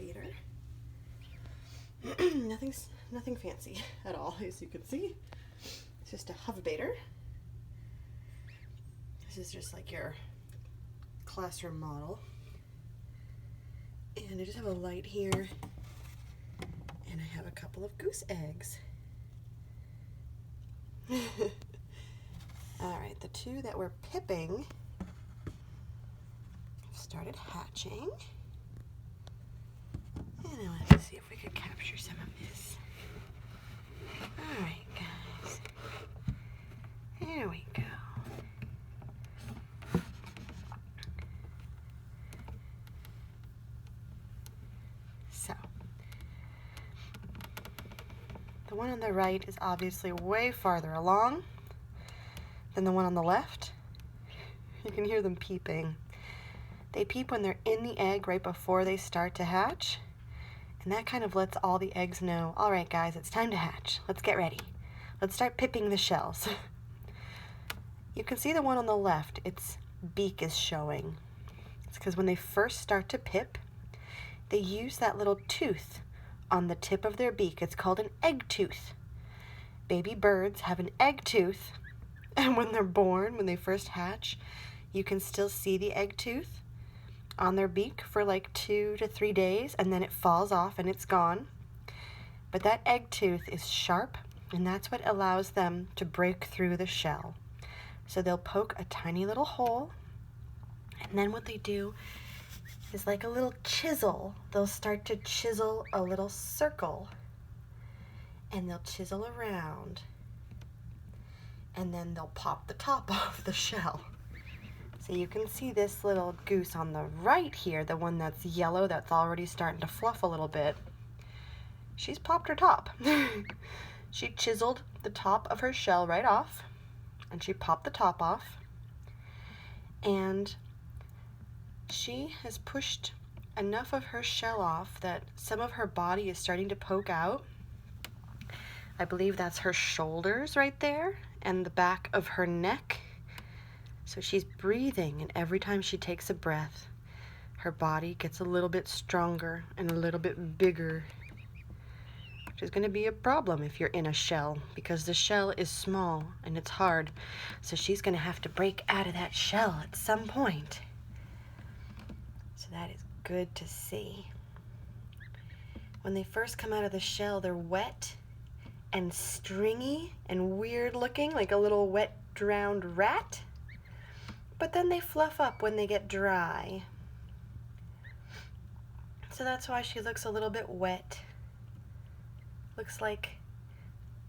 incubator. Nothing fancy at all, as you can see. It's just a incubator. This is just like your classroom model. And I just have a light here, and I have a couple of goose eggs. Alright, the two that were pipping started hatching. And I wanted to see if we could capture some of this. Alright, guys. There we go. So, the one on the right is obviously way farther along than the one on the left. You can hear them peeping. They peep when they're in the egg right before they start to hatch, and that kind of lets all the eggs know, all right guys, it's time to hatch. Let's get ready. Let's start pipping the shells. You can see the one on the left, its beak is showing. It's because when they first start to pip, they use that little tooth on the tip of their beak. It's called an egg tooth. Baby birds have an egg tooth, and when they're born, when they first hatch, you can still see the egg tooth on their beak for like 2 to 3 days, and then it falls off and it's gone. But that egg tooth is sharp, and that's what allows them to break through the shell. So they'll poke a tiny little hole, and then what they do is like a little chisel. They'll start to chisel a little circle, and they'll chisel around, and then they'll pop the top off the shell. So you can see this little goose on the right here, the one that's yellow, that's already starting to fluff a little bit. She's popped her top. She chiseled the top of her shell right off, and she popped the top off, and she has pushed enough of her shell off that some of her body is starting to poke out. I believe that's her shoulders right there, and the back of her neck. So she's breathing, and every time she takes a breath, her body gets a little bit stronger and a little bit bigger, which is going to be a problem if you're in a shell, because the shell is small and it's hard. So she's going to have to break out of that shell at some point. So that is good to see. When they first come out of the shell, they're wet and stringy and weird looking, like a little wet, drowned rat. But then they fluff up when they get dry. So that's why she looks a little bit wet. Looks like,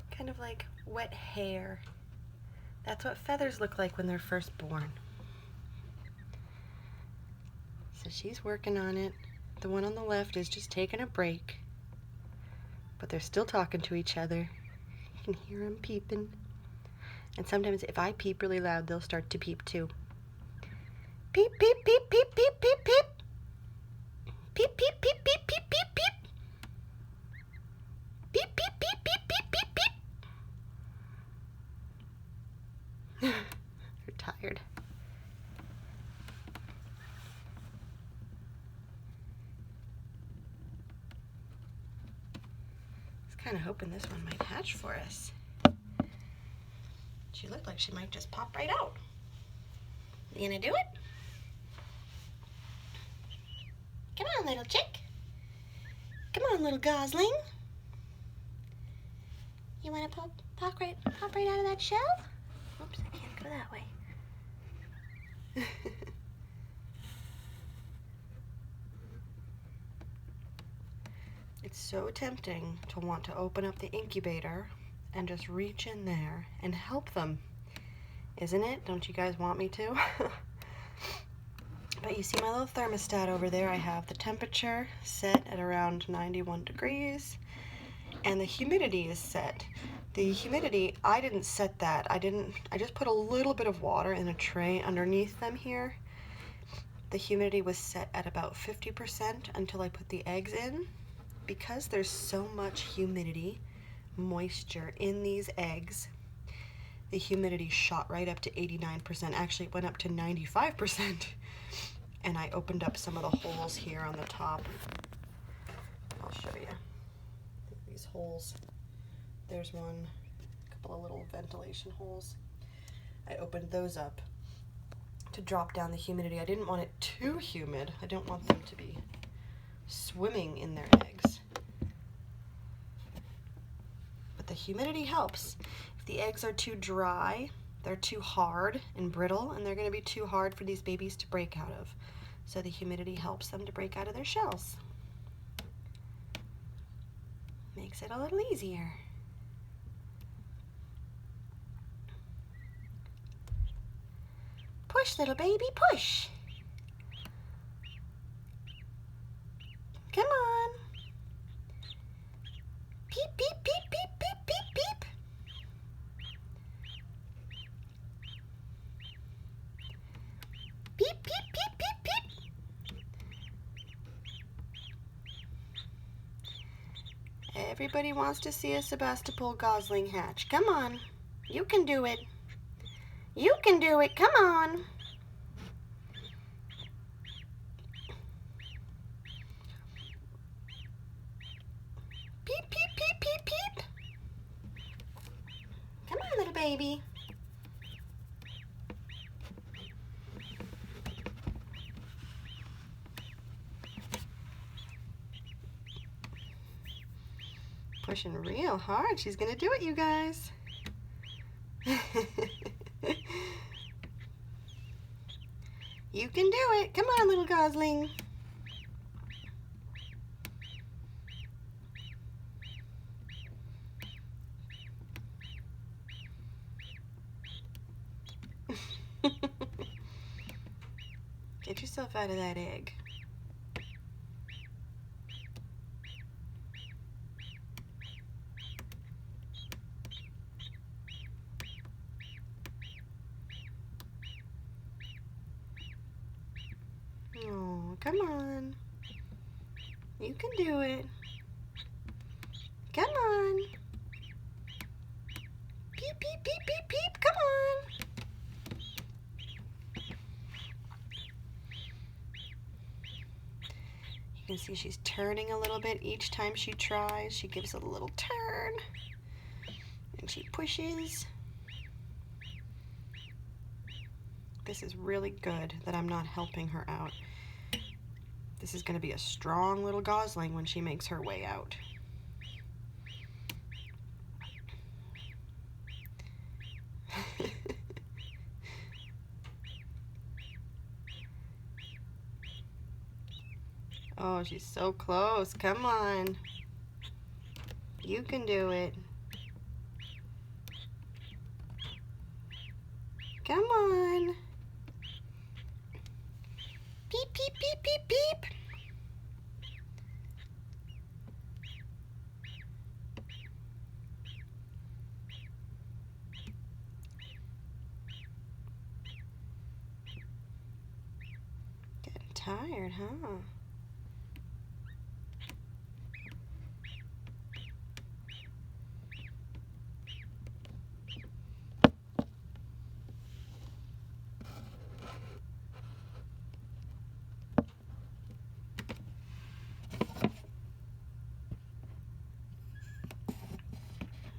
kind of like wet hair. That's what feathers look like when they're first born. So she's working on it. The one on the left is just taking a break. But they're still talking to each other. You can hear them peeping. And sometimes if I peep really loud, they'll start to peep too. Peep, peep, peep, peep, peep, peep, peep. Peep, peep, peep, peep, peep, peep, peep. Peep, peep, peep, peep, peep, peep, peep. They're tired. I was kind of hoping this one might hatch for us. She looked like she might just pop right out. You gonna do it? Come on, little chick. Come on, little gosling. You wanna pop right out of that shell? Oops, I can't go that way. It's so tempting to want to open up the incubator and just reach in there and help them. Isn't it? Don't you guys want me to? But you see my little thermostat over there. I have the temperature set at around 91 degrees, and the humidity is set. The humidity, I didn't set that. I just put a little bit of water in a tray underneath them here. The humidity was set at about 50% until I put the eggs in. Because there's so much humidity, moisture in these eggs, the humidity shot right up to 89%. Actually, it went up to 95%. And I opened up some of the holes here on the top show you. These holes. There's one, a couple of little ventilation holes. I opened those up to drop down the humidity. I didn't want it too humid. I don't want them to be swimming in their eggs. But the humidity helps. If the eggs are too dry, they're too hard and brittle, and they're going to be too hard for these babies to break out of. So the humidity helps them to break out of their shells. Makes it a little easier. Push, little baby, push. Come on. Peep, peep, peep, peep, peep, peep, peep. Peep, peep, peep, peep, peep. Everybody wants to see a Sebastopol gosling hatch. Come on. You can do it. You can do it. Come on. Peep, peep, peep, peep, peep. Come on, little baby. Pushing real hard. She's gonna do it, you guys. You can do it. Come on, little gosling. Get yourself out of that egg. Oh, come on. You can do it. Come on. Peep, peep, peep, peep, peep. Come on. You can see she's turning a little bit each time she tries. She gives it a little turn. And she pushes. This is really good that I'm not helping her out. This is going to be a strong little gosling when she makes her way out. Oh, she's so close. Come on. You can do it. Come on. Beep, beep, beep, beep, beep. Getting tired, huh?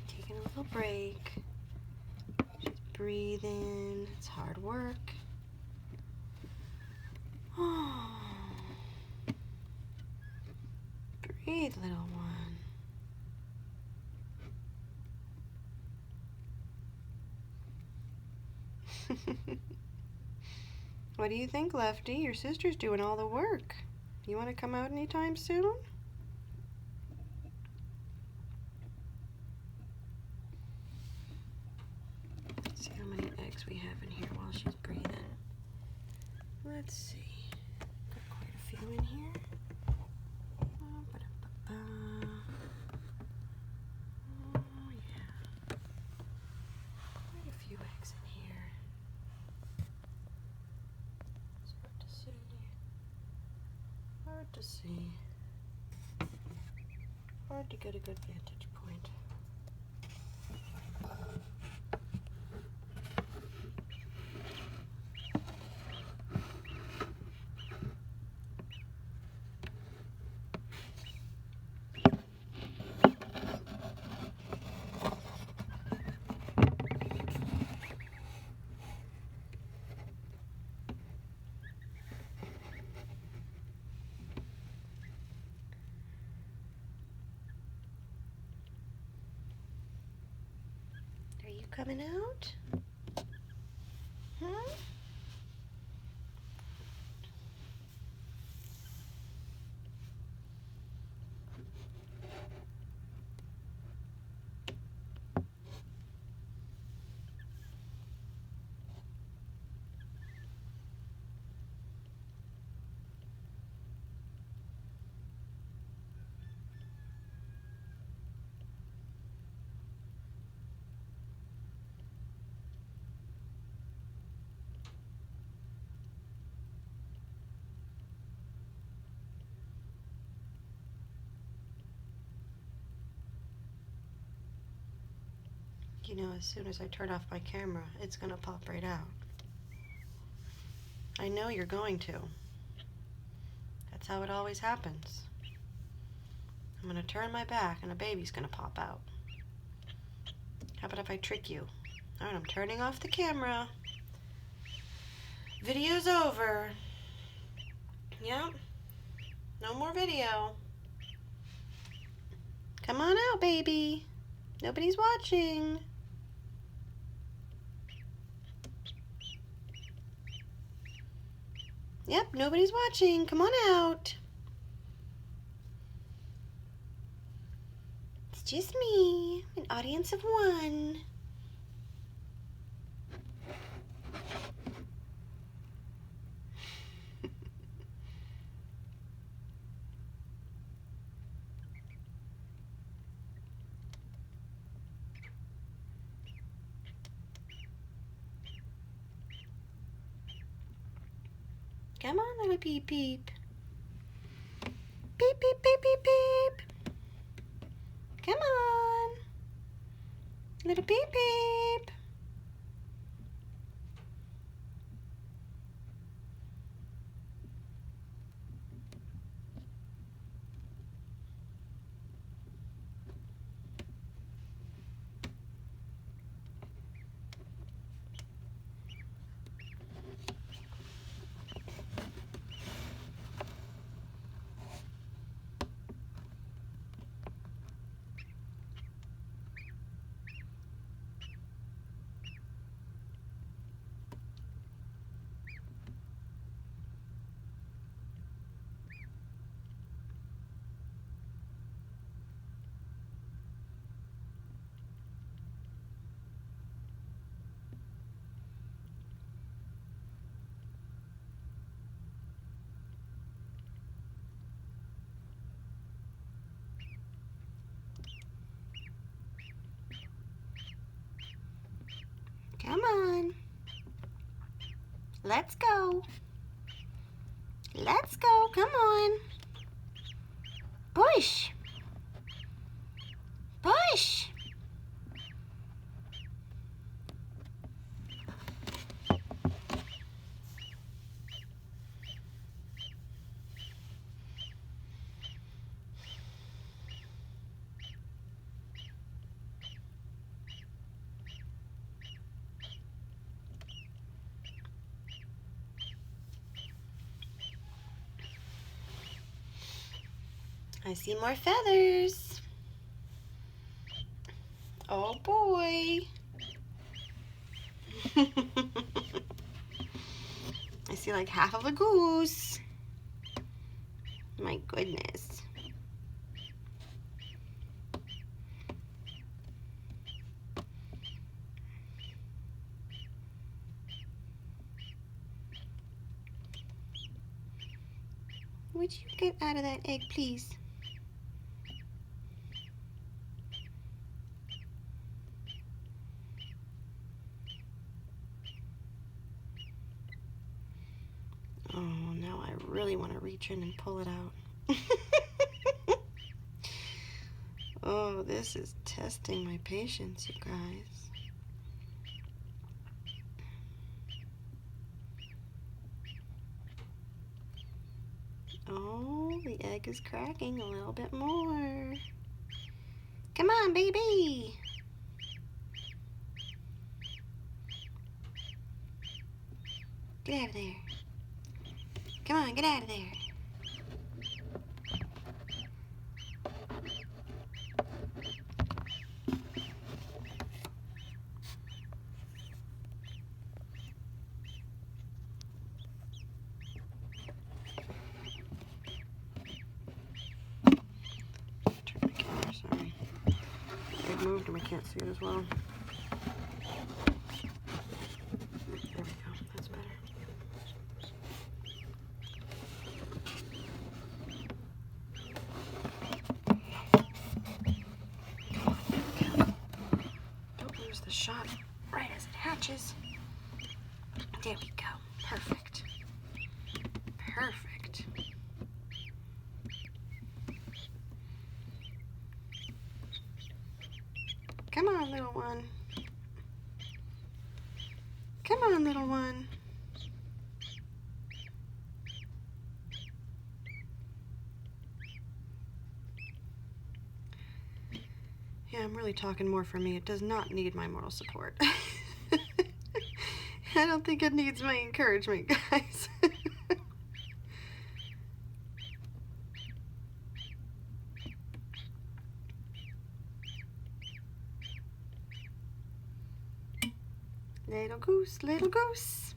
Taking a little break. She's breathing. It's hard work. Oh. Breathe, little one. What do you think, Lefty? Your sister's doing all the work. You want to come out anytime soon? Let's see how many eggs we have in here while she's breathing. Let's see. Got quite a few in here. Oh, yeah. Quite a few eggs in here. It's hard to see. Hard to see. Hard to get a good vantage point. You coming out? Hmm? You know, as soon as I turn off my camera, it's gonna pop right out. I know you're going to. That's how it always happens. I'm gonna turn my back and a baby's gonna pop out. How about if I trick you? Alright, I'm turning off the camera. Video's over. Yep. No more video. Come on out, baby. Nobody's watching. Yep, nobody's watching. Come on out. It's just me, an audience of one. Come on, little peep peep. Beep, beep, beep, beep, beep. Come on. Little beep, beep. Come on. Let's go. Let's go. Come on. Push. Push. I see more feathers. Oh boy. I see like half of a goose. My goodness. Would you get out of that egg, please? Oh, now I really want to reach in and pull it out. Oh, this is testing my patience, you guys. Oh, the egg is cracking a little bit more. Come on, baby. Get out of there. Come on, get out of there. they've moved and we can't see it as well. There we go. That's better. Don't lose the shot right as it hatches. There we go. Perfect. Perfect. Come on, little one. Come on, little one. Yeah, I'm really talking more for me. It does not need my moral support. I don't think it needs my encouragement, guys. Little goose, little goose.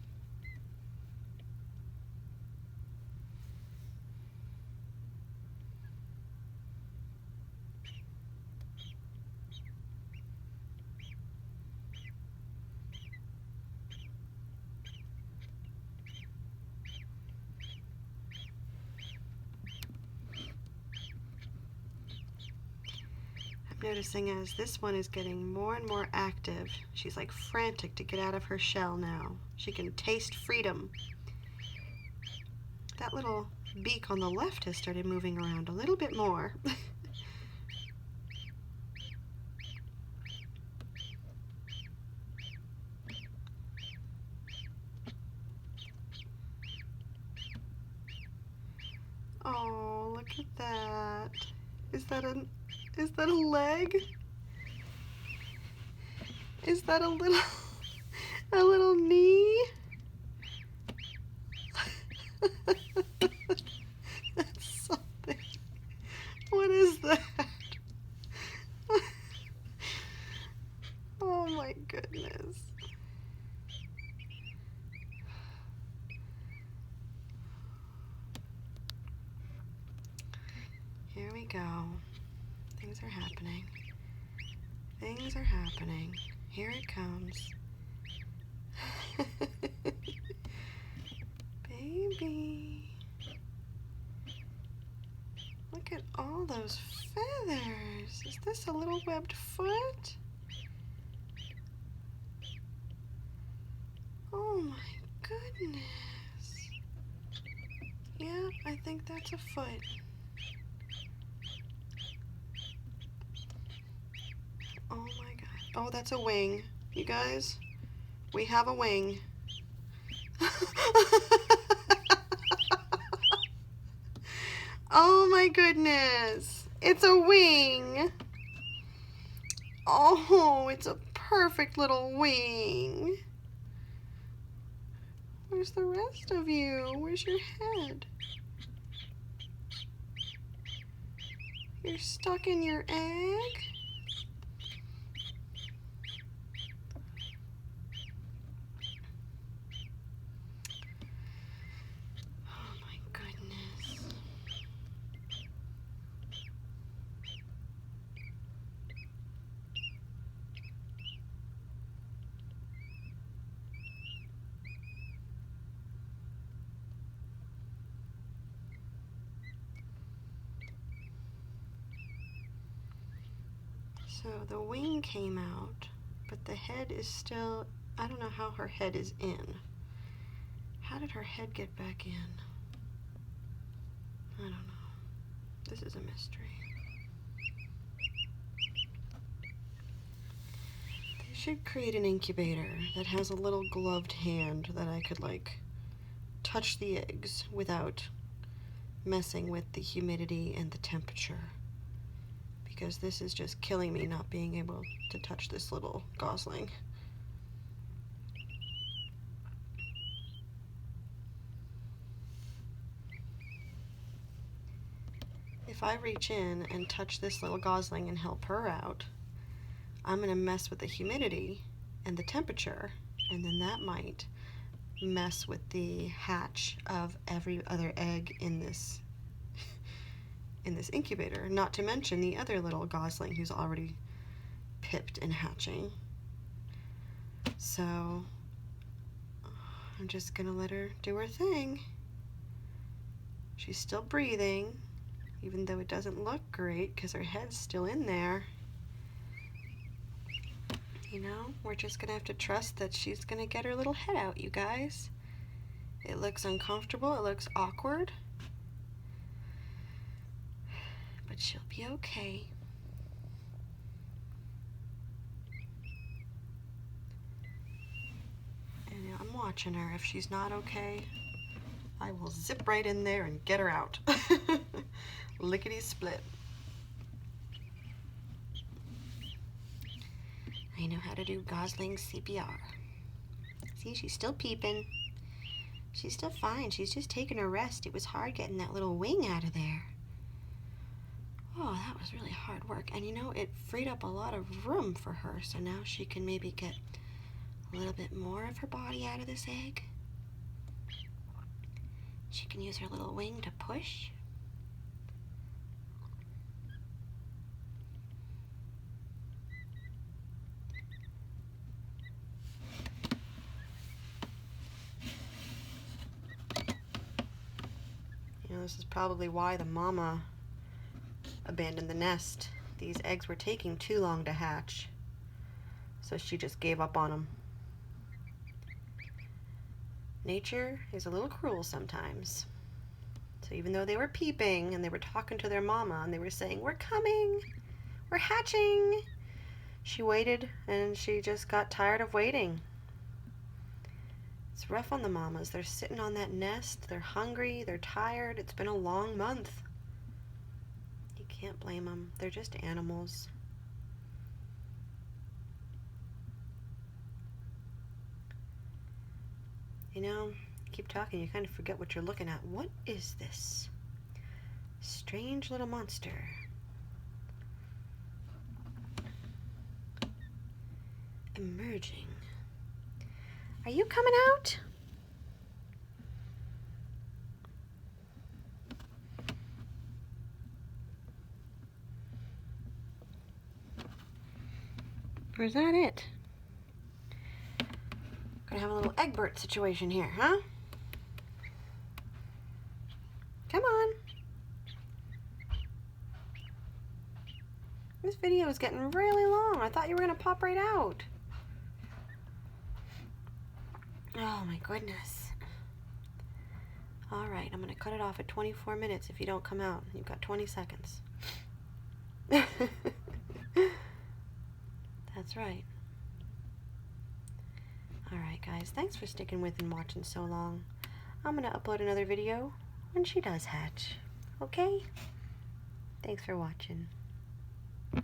I'm noticing as this one is getting more and more active, she's like frantic to get out of her shell now. She can taste freedom. That little beak on the left has started moving around a little bit more. Oh, look at that. Is that a leg? Is that a little knee? That's something. What is that? Oh my goodness. Here we go. Things are happening. Things are happening. Here it comes. Baby. Look at all those feathers. Is this a little webbed foot? Oh my goodness. Yeah, I think that's a foot. Oh my god. Oh, that's a wing. You guys, we have a wing. Oh my goodness. It's a wing. Oh, it's a perfect little wing. Where's the rest of you? Where's your head? You're stuck in your egg? Oh my goodness. So the wing came out, but the head is still, I don't know how her head is in. How did her head get back in? I don't know. This is a mystery. They should create an incubator that has a little gloved hand that I could like touch the eggs without messing with the humidity and the temperature. Because this is just killing me not being able to touch this little gosling. If I reach in and touch this little gosling and help her out, I'm going to mess with the humidity and the temperature, and then that might mess with the hatch of every other egg in this incubator, not to mention the other little gosling who's already pipped and hatching. So I'm just gonna let her do her thing. She's still breathing, even though it doesn't look great because her head's still in there. You know, we're just gonna have to trust that she's gonna get her little head out, you guys. It looks uncomfortable, it looks awkward, but she'll be okay. And I'm watching her. If she's not okay, I will zip right in there and get her out. Lickety split. I know how to do Gosling CPR. See, she's still peeping. She's still fine. She's just taking a rest. It was hard getting that little wing out of there. Oh, that was really hard work. And you know, it freed up a lot of room for her. So now she can maybe get a little bit more of her body out of this egg. She can use her little wing to push. You know, this is probably why the mama abandoned the nest. These eggs were taking too long to hatch, so she just gave up on them. Nature is a little cruel sometimes. So even though they were peeping and they were talking to their mama and they were saying, "We're coming, we're hatching," she waited and she just got tired of waiting. It's rough on the mamas. They're sitting on that nest, they're hungry, they're tired. It's been a long month. You can't blame them. They're just animals. You know, keep talking, you kind of forget what you're looking at. What is this strange little monster? Emerging. Are you coming out? Or is that it? Gonna have a little Egbert situation here, huh? Come on. This video is getting really long. I thought you were gonna pop right out. Oh my goodness. All right, I'm gonna cut it off at 24 minutes if you don't come out. You've got 20 seconds. That's right. All right, guys, thanks for sticking with and watching so long. I'm gonna upload another video when she does hatch. Okay? Thanks for watching.